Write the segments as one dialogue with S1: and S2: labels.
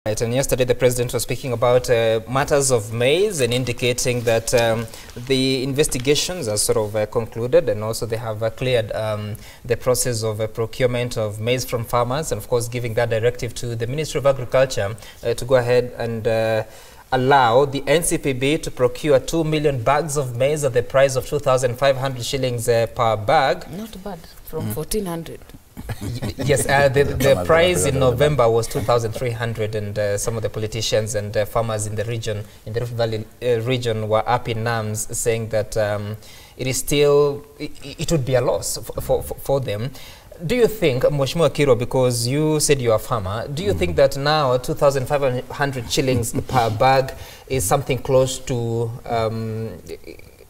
S1: Right, and yesterday the president was speaking about matters of maize and indicating that the investigations are sort of concluded, and also they have cleared the process of procurement of maize from farmers, and of course giving that directive to the Ministry of Agriculture to go ahead and allow the NCPB to procure 2 million bags of maize at the price of 2,500 shillings per bag.
S2: Not bad, from 1,400.
S1: Yes, the price in November was 2,300, and some of the politicians and farmers in the region, in the Rift Valley region, were up in arms, saying that it is still, it would be a loss for them. Do you think, Mheshimiwa Kiro, because you said you're a farmer, do you think that now 2,500 shillings per bag is something close to,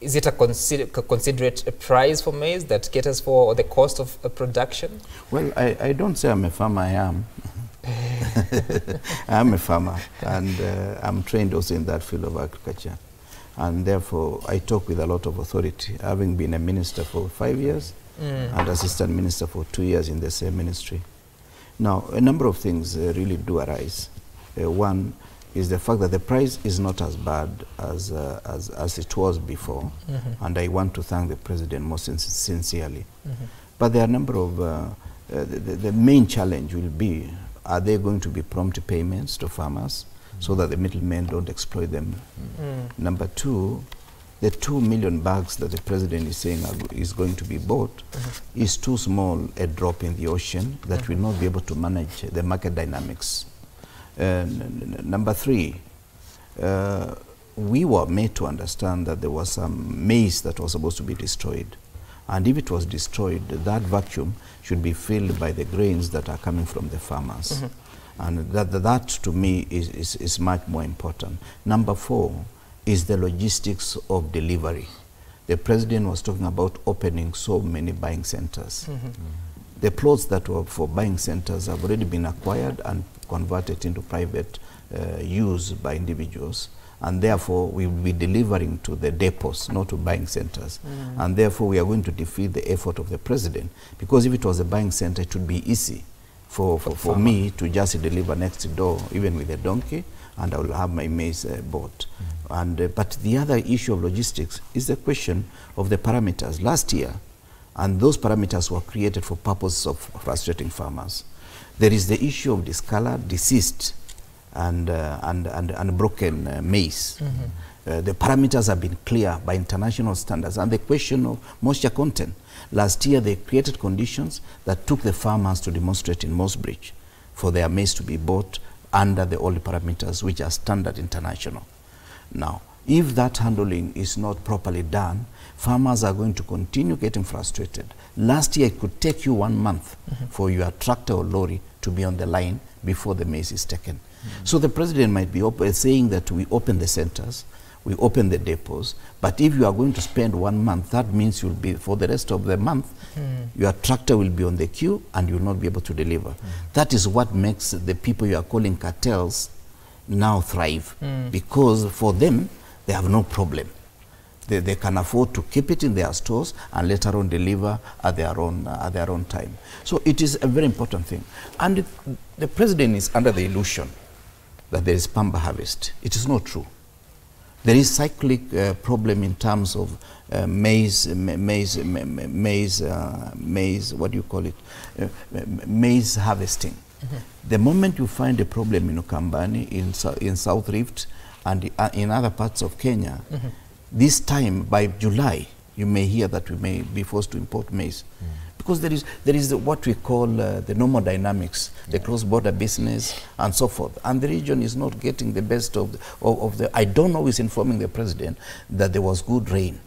S1: is it a considerate price for maize that caters for the cost of production?
S3: Well, I don't say I'm a farmer, I am. I'm a farmer, and I'm trained also in that field of agriculture. And therefore, I talk with a lot of authority, having been a minister for 5 years and assistant minister for 2 years in the same ministry. Now, a number of things really do arise. One is the fact that the price is not as bad as it was before, and I want to thank the president most sincerely. But there are a number of, the main challenge will be, are there going to be prompt payments to farmers so that the middlemen don't exploit them? Number two, the 2 million bags that the president is saying is going to be bought is too small a drop in the ocean that will not be able to manage the market dynamics. Number three, we were made to understand that there was some maize that was supposed to be destroyed. And if it was destroyed, that vacuum should be filled by the grains that are coming from the farmers. And that to me is much more important. Number four is the logistics of delivery. The president was talking about opening so many buying centers. The plots that were for buying centers have already been acquired and converted into private use by individuals, and therefore we will be delivering to the depots, not to buying centers. And therefore we are going to defeat the effort of the president, because if it was a buying center, it would be easy for me to just deliver next door, even with a donkey, and I will have my maize bought. But the other issue of logistics is the question of the parameters. Last year, and those parameters were created for purposes of frustrating farmers. There is the issue of discolored, deceased, and broken maize. The parameters have been clear by international standards. And the question of moisture content. Last year, they created conditions that took the farmers to demonstrate in Mossbridge for their maize to be bought under the old parameters, which are standard international. Now, if that handling is not properly done, farmers are going to continue getting frustrated. Last year, it could take you 1 month for your tractor or lorry to be on the line before the maize is taken. So the president might be saying that we open the centers, we open the depots, but if you are going to spend 1 month, that means you'll be, for the rest of the month, your tractor will be on the queue and you will not be able to deliver. That is what makes the people you are calling cartels now thrive, because for them, they have no problem. They can afford to keep it in their stores and later on deliver at their own time. So it is a very important thing. And the president is under the illusion that there is pamba harvest. It is not true. There is cyclic problem in terms of maize, what do you call it? Maize harvesting. The moment you find a problem in Ukambani, in South Rift, and in other parts of Kenya, this time, by July, you may hear that we may be forced to import maize. Because there is what we call the normal dynamics, the cross-border business, and so forth. And the region is not getting the best of the... I don't know who is informing the president that there was good rain.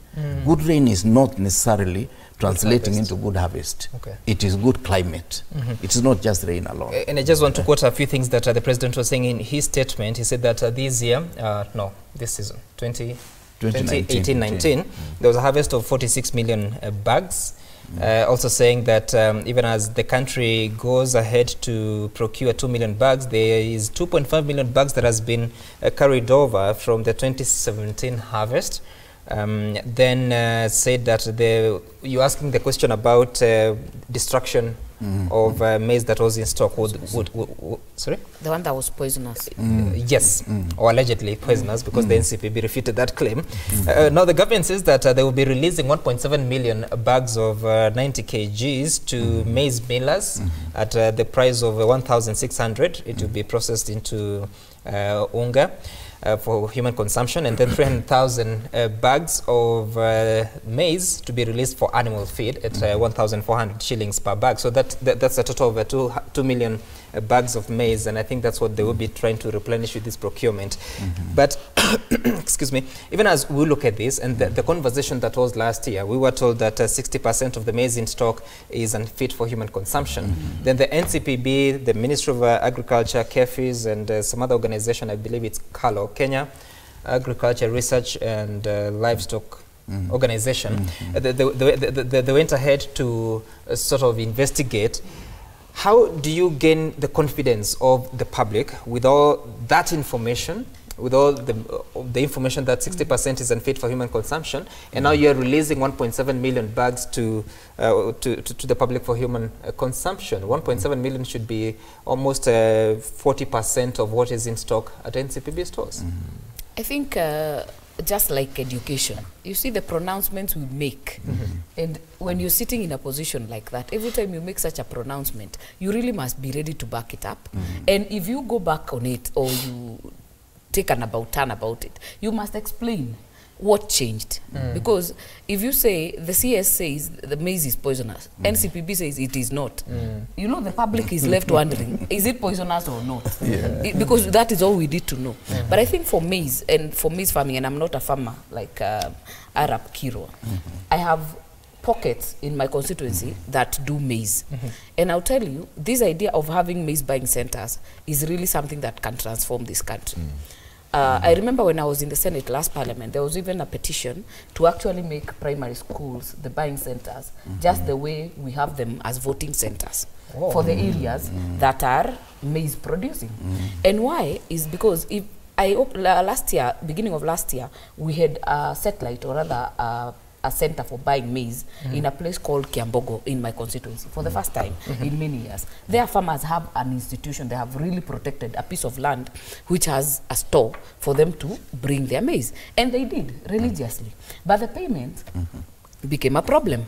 S3: Good rain is not necessarily translating into good harvest. It is good climate. It is not just rain alone.
S1: And I just want to quote a few things that the president was saying in his statement. He said that this year, this season, 2018-19, there was a harvest of 46 million bags. Also saying that even as the country goes ahead to procure 2 million bags, there is 2.5 million bags that has been carried over from the 2017 harvest. Then said that you're asking the question about destruction of maize that was in stock would sorry?
S2: The one that was poisonous.
S1: Yes, or allegedly poisonous, because the NCPB refuted that claim. Now the government says that they will be releasing 1.7 million bags of 90 kgs to maize millers at the price of 1,600. It will be processed into unga for human consumption, and then 300,000 bags of maize to be released for animal feed at 1,400 shillings per bag. So that's a total of 2 million bags of maize, and I think that's what they will be trying to replenish with this procurement. But excuse me, even as we look at this and the conversation that was last year, we were told that 60% of the maize in stock is unfit for human consumption. Then the NCPB, the Ministry of Agriculture, KEFIS, and some other organization, I believe it's KALO, Kenya Agriculture Research and Livestock Organization, they went ahead to sort of investigate. How do you gain the confidence of the public with all that information, with all the information that 60% is unfit for human consumption, and now you're releasing 1.7 million bags to the public for human consumption? 1.7 million should be almost 40% of what is in stock at NCPB stores.
S2: I think just like education, you see the pronouncements we make, and when you're sitting in a position like that, every time you make such a pronouncement, you really must be ready to back it up. And if you go back on it, or you take an turn about it, you must explain what changed. Because if you say the CS says the maize is poisonous, NCPB says it is not, you know, the public is left wondering, is it poisonous or not? Because that is all we need to know. But I think for maize and for maize farming, and I'm not a farmer like Arab Kirwa, I have pockets in my constituency that do maize. And I'll tell you, this idea of having maize buying centers is really something that can transform this country. I remember when I was in the Senate last Parliament, there was even a petition to actually make primary schools the buying centers, just the way we have them as voting centers for the areas that are maize producing. And why is because if last year, beginning of last year, we had a satellite, or rather a center for buying maize in a place called Kiambogo in my constituency for the first time in many years. Their farmers have an institution. They have really protected a piece of land which has a store for them to bring their maize. And they did religiously. But the payment became a problem.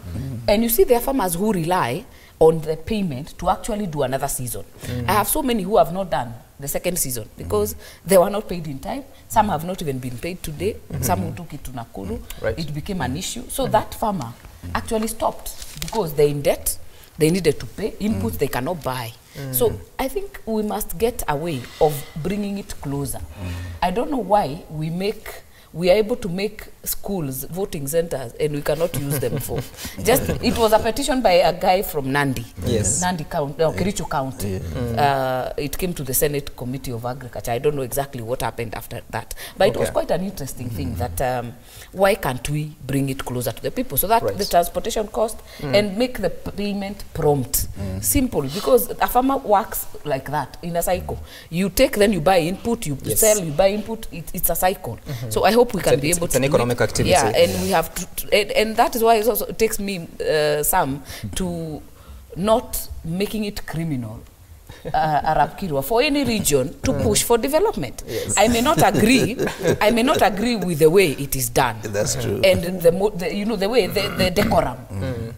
S2: And you see, there are farmers who rely on the payment to actually do another season. I have so many who have not done the second season because they were not paid in time. Some have not even been paid today. Some who took it to Nakuru. It became an issue. So that farmer actually stopped because they're in debt. They needed to pay inputs they cannot buy. So I think we must get a way of bringing it closer. I don't know why we are able to make schools voting centers and we cannot use them for. It was a petition by a guy from Nandi, Nandi County, Kericho County. It came to the Senate Committee of Agriculture. I don't know exactly what happened after that, but it was quite an interesting thing that why can't we bring it closer to the people so that the transportation cost and make the payment prompt, simple, because a farmer works like that in a cycle. You take, then you buy input, you sell, you buy input. It's a cycle. So I hope we can be able to. It's an economic activity. Yeah, and we have to, and that is why it takes me some to not making it criminal. Arab Kirwa, for any region to push for development. I may not agree. I may not agree with the way it is done.
S3: That's true.
S2: And the way the decorum.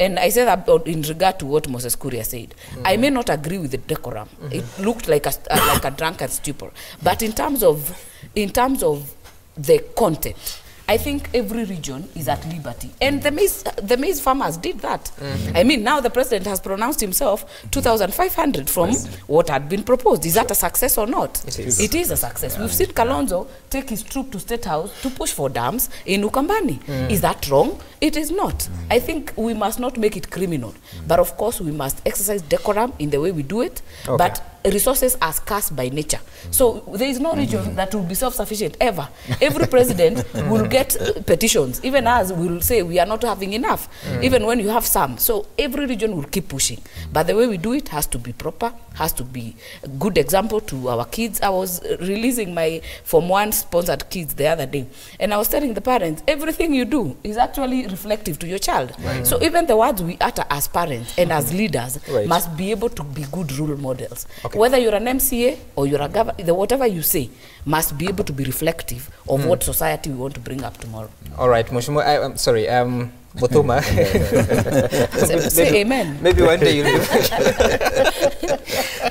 S2: And I say that in regard to what Moses Kuria said. I may not agree with the decorum. It looked like a drunken stupor. But in terms of the content, I think every region is at liberty. And the maize farmers did that. I mean, now the president has pronounced himself 2,500 from what had been proposed. Is that a success or not? It is a success. We've seen Kalonzo take his troop to State House to push for dams in Ukambani. Is that wrong? It is not. I think we must not make it criminal. But of course, we must exercise decorum in the way we do it. But resources are scarce by nature. So there is no region that will be self-sufficient ever. Every president will get petitions. Even us will say we are not having enough, even when you have some. So every region will keep pushing. But the way we do it has to be proper, has to be a good example to our kids. I was releasing my Form 1 sponsored kids the other day, and I was telling the parents, everything you do is actually reflective to your child. So even the words we utter as parents and as leaders must be able to be good role models. Whether you're an MCA or you're a governor, whatever you say must be able to be reflective of what society we want to bring up tomorrow.
S1: All right, Mheshimiwa, I'm sorry, Botoma.
S2: Say amen.
S1: Maybe one day you'll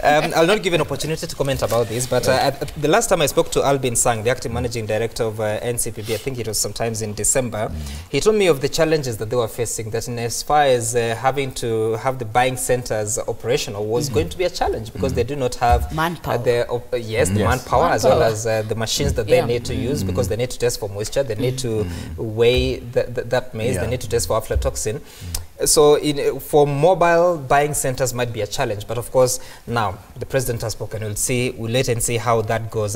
S1: I'll not give an opportunity to comment about this, but the last time I spoke to Albin Sang, the acting managing director of NCPB, I think it was sometimes in December, he told me of the challenges that they were facing, that in as far as having to have the buying centers operational was going to be a challenge, because they do not have
S2: manpower.
S1: The manpower, as well as the machines that they need to use, because they need to test for moisture, they need to weigh that maize, they need to test for aflatoxin. So for mobile buying centers might be a challenge, but of course now the president has spoken. We'll wait and see how that goes.